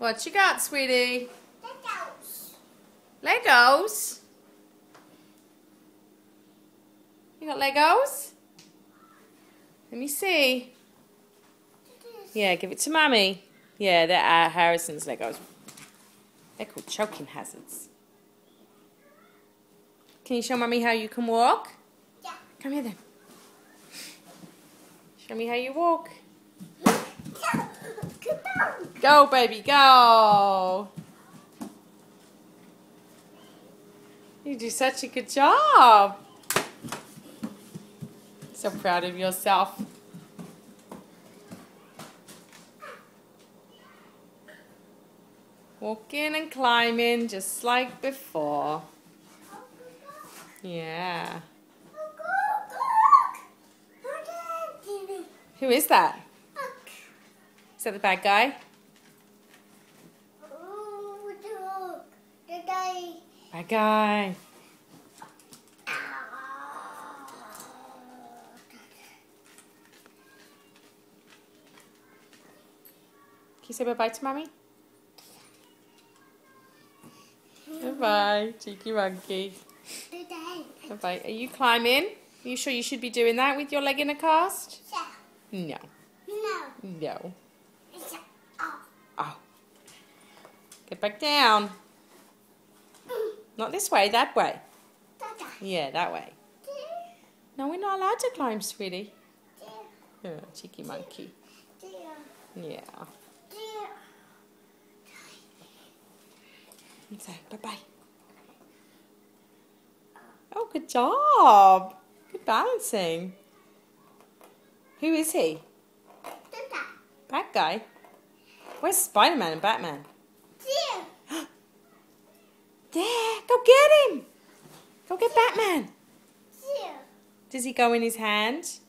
What you got, sweetie? Legos. Legos? You got Legos? Let me see. Yeah, give it to Mummy. Yeah, they're Harrison's Legos. They're called choking hazards. Can you show Mummy how you can walk? Yeah. Come here then. Show me how you walk. Go, baby, go. You do such a good job. So proud of yourself. Walking and climbing just like before. Yeah. Who is that? Is that the bad guy? Bad guy. Can you say bye-bye to Mommy? Bye-bye, cheeky monkey. Bye-bye. Are you climbing? Are you sure you should be doing that with your leg in a cast? No. No. Oh. Get back down. Not this way, that way. Yeah, that way. No, we're not allowed to climb, sweetie. Oh, cheeky monkey. Yeah. And say bye-bye. Oh, good job. Good balancing. Who is he? Bad guy? Where's Spider-Man and Batman? There, go get him. Go get Batman. Does he go in his hand?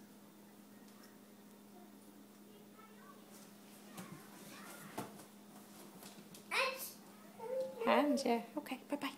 Hand, yeah. Okay, bye-bye.